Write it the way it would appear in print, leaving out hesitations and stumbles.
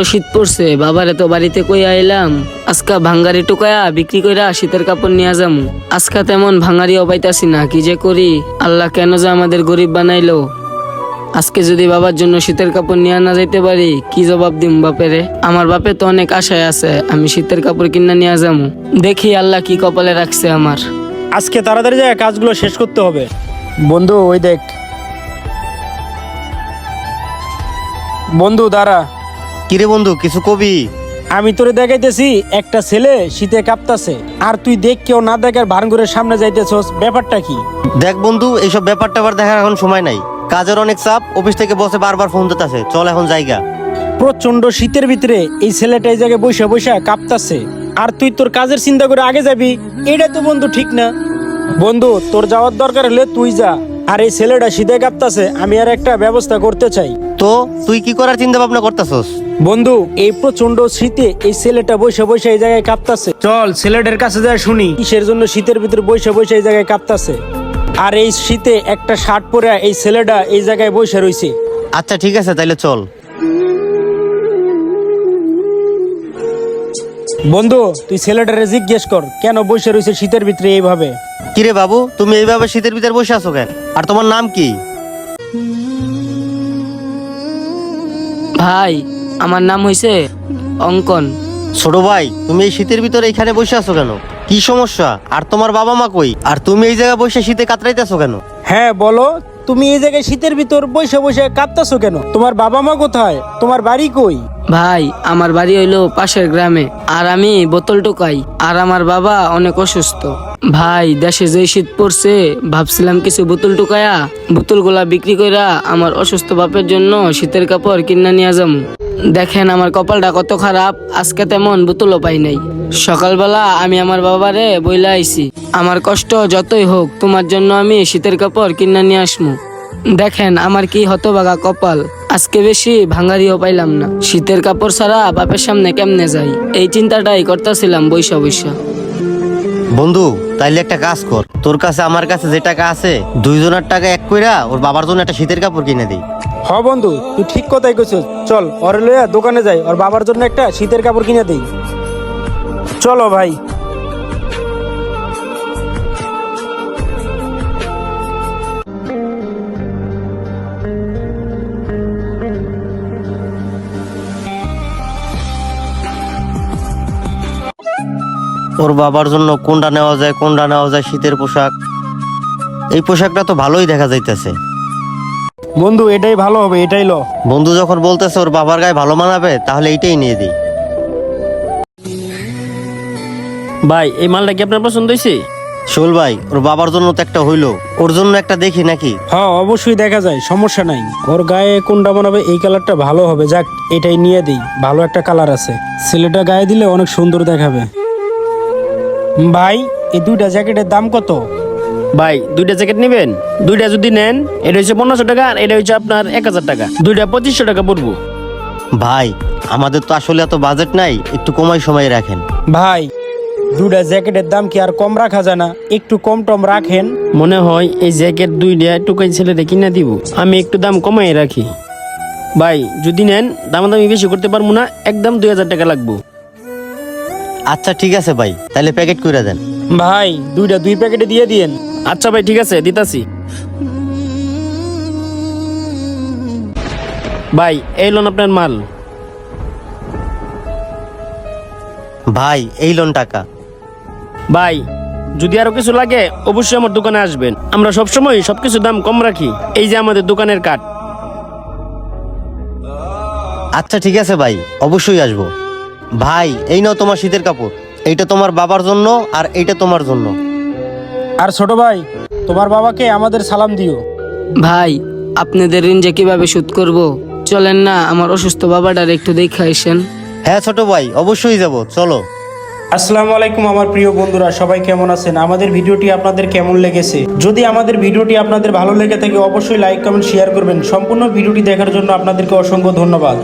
শীত পড়ছে, বাবারে তো বাড়িতে কই আইলাম। আজকা ভাঙ্গারি টুকায়া বিক্রি কইরা শীতের কাপড় নিয়ে যামু। আজকা তেমন ভাঙ্গারিও পাইতাছি না, কি যে করি। আল্লাহ কেন যে আমাদের গরিব বানাইলো। আজকে যদি বাবার জন্য শীতের কাপড় নিয়ে না যাইতে পারি, কি জবাব দিম বাপেরে। আমার বাপে তো অনেক আশায় আছে আমি শীতের কাপড় কিনা নিয়ে যামু। দেখি আল্লাহ কি কপালে রাখছে আমার। আজকে তাড়াতাড়ি যায় কাজগুলো শেষ করতে হবে। বন্ধু ওই দেখ, বন্ধু দাঁড়া। কিরে বন্ধু, কিছু কবি? আমি তোরে দেখাইতেছি একটা ছেলে শীতে কাঁপতাছে, আর তুই দেখ কেউ না দেখার ভানঘরের সামনে যাইতেছস, ব্যাপারটা কি? দেখ বন্ধু, এইসব ব্যাপারটা আবার দেখার এখন সময় নাই। কাজের অনেক চাপ, অফিস থেকে বসে বারবার ফোন দিতেছে, চল এখন জায়গা। প্রচন্ড শীতের ভিতরে এই ছেলেটা এই জায়গায় বসে বসে কাঁপতাছে, আর তুই তোর কাজের চিন্তা করে আগে যাবি, এটা তো বন্ধু ঠিক না। বন্ধু তোর যাওয়ার দরকার হলে তুই যা, আর এই ছেলেটা শীতে কাঁপতাছে, আমি আর একটা ব্যবস্থা করতে চাই। তো তুই কি করার চিন্তা ভাবনা করতেছস? বন্ধু এই প্রচন্ড শীতে এই ছেলেটা বসে বসে এই জায়গায় কাঁপতাছে, চল ছেলেটার কাছে যায় শুনি কিসের জন্য শীতের ভিতরে বসে বসে এই জায়গায় কাঁপতাছে। আর এই শীতে একটা শার্ট পরে এই ছেলেটা এই জায়গায় বসে রইছে। আচ্ছা ঠিক আছে, তাইলে চল। বন্ধু তুই ছেলেটারে জিজ্ঞেস কর কেন বসে রইছে শীতের ভিতরে এইভাবে। কিরে বাবু, তুমি এইভাবে শীতের ভিতরে বসে আছো কেন? আর তোমার নাম কি? ভাই আমার নাম হইছে অঙ্কন। ছোট ভাই, তুমি এই শীতের ভিতরে এখানে বসে আছো কেন? কি সমস্যা? আর তোমার বাবা মা কই? আর তুমি এই জায়গায় বসে শীতে কাতরাইতেছো কেন? হ্যাঁ বলো, তুমি এই জায়গায় শীতের ভিতর বসে বসে কাঁপতাছো কেন? তোমার বাবা মা কোথায়? তোমার বাড়ি কই? ভাই আমার বাড়ি হইলো পাশের গ্রামে, আর আমি বোতল টোকাই। আর আমার বাবা অনেক অসুস্থ। ভাই দেশে যে শীত পড়ছে, ভাবছিলাম কিছু বোতল টোকায়া বোতলগুলা বিক্রি কইরা আমার অসুস্থ বাপের জন্য শীতের কাপড় কিনা নিয়ে যামু। দেখেন আমার কপালটা কত খারাপ, আজকে তেমন বোতলও পাই নাই। সকালবেলা আমি আমার বাবারে বইলা আইছি, আমার কষ্ট যতই হোক তোমার জন্য আমি শীতের কাপড় কিনা নিয়ে আসমু। দেখেন আমার কি হতভাগা কপাল, আজকে বেশি ভাঙ্গারিও পাইলাম না। শীতের কাপড় ছাড়া বাপের সামনে কেমনে যাই, এই চিন্তাটাই করতেছিলাম বৈশা বৈশা। বন্ধু তাইলে একটা কাজ কর, তোর কাছে আমার কাছে যে টাকা আছে, দুইজনের টাকা এক কইরা ওর বাবার জন্য একটা শীতের কাপড় কিনে দিই। হ বন্ধু তুই ঠিক কথাই কইছিস, চল ওরে লইয়া দোকানে যাই, ওর বাবার জন্য একটা শীতের কাপড় কিনে দেই। চলো ভাই। ওর বাবার জন্য কোনটা নেওয়া যায় শীতের পোশাক। এই পোশাকটা তো ভালোই দেখা যাইতেছে। বন্ধু এটাই ভালো হবে, এটাই লো। বন্ধু যখন বলতেছে ওর বাবার গায়ে ভালো মানাবে, তাহলে এইটাই নিয়ে দিই। ভাই এই মালটা কি আপনার পছন্দ হয়েছে? শোল ভাই, ওর বাবার জন্য তো একটা হইলো, ওর জন্য একটা দেখি নাকি? হ্যাঁ অবশ্যই দেখা যায়, সমস্যা নাই। ওর গায়ে কোনটা বানাবে, এই কালারটা ভালো হবে, যাক এটাই নিয়ে দিই, ভালো একটা কালার আছে, ছেলেটা গায়ে দিলে অনেক সুন্দর দেখাবে। ভাই এই দুইটা জ্যাকেটের দাম কত? ভাই দুইটা জ্যাকেট নেবেন? দুইটা যদি নেন এটা হচ্ছে 1500 টাকা, আর এটা হচ্ছে আপনার 1000 টাকা। দুইটা 2500 টাকা পড়বো। ভাই আমাদের তো আসলে এত বাজেট নাই, একটু কমাই সময় রাখেন। ভাই দুইটা জ্যাকেটের দাম কি আর কম রাখা যায় না? একটু কম টম রাখেন। মনে হয় এই জ্যাকেট দুইটা টুকাই ছেলেরে কিনা দিব, আমি একটু দাম কমাই রাখি। ভাই যদি নেন দামাদামি বেশি করতে পারবো না, একদম 2000 টাকা লাগবো। আচ্ছা ঠিক আছে ভাই, তাহলে প্যাকেট করে দেন। ভাই দুইটা 2 প্যাকেটে দিয়ে দিয়েন। আচ্ছা ভাই ঠিক আছে, দিতাছি। ভাই এই লোন আপনার মাল। ভাই এই লোন টাকা। ভাই যদি আরো কিছু লাগে অবশ্যই আমার দোকানে আসবেন, আমরা সবসময় সবকিছু দাম কম রাখি। এই যে আমাদের দোকানের কার্ড। আচ্ছা ঠিক আছে ভাই, অবশ্যই আসবো। ভাই এই নাও তোমার শীতের কাপড়, এইটা তোমার বাবার জন্য আর এইটা তোমার জন্য। আর ছোট ভাই তোমার বাবাকে আমাদের সালাম দিও। ভাই আপনাদের ঋণ যে কিভাবে শোধ করব, চলেন না আমার অসুস্থ বাবাটার একটু দেখে আইসেন। হ্যাঁ ছোট ভাই, অবশ্যই যাব, চলো। আসসালামু আলাইকুম আমার প্রিয় বন্ধুরা, সবাই কেমন আছেন? আমাদের ভিডিওটি আপনাদের কেমন লেগেছে? যদি আমাদের ভিডিওটি আপনাদের ভালো লেগে থাকে অবশ্যই লাইক কমেন্ট শেয়ার করবেন। সম্পূর্ণ ভিডিওটি দেখার জন্য আপনাদেরকে অসংখ্য ধন্যবাদ।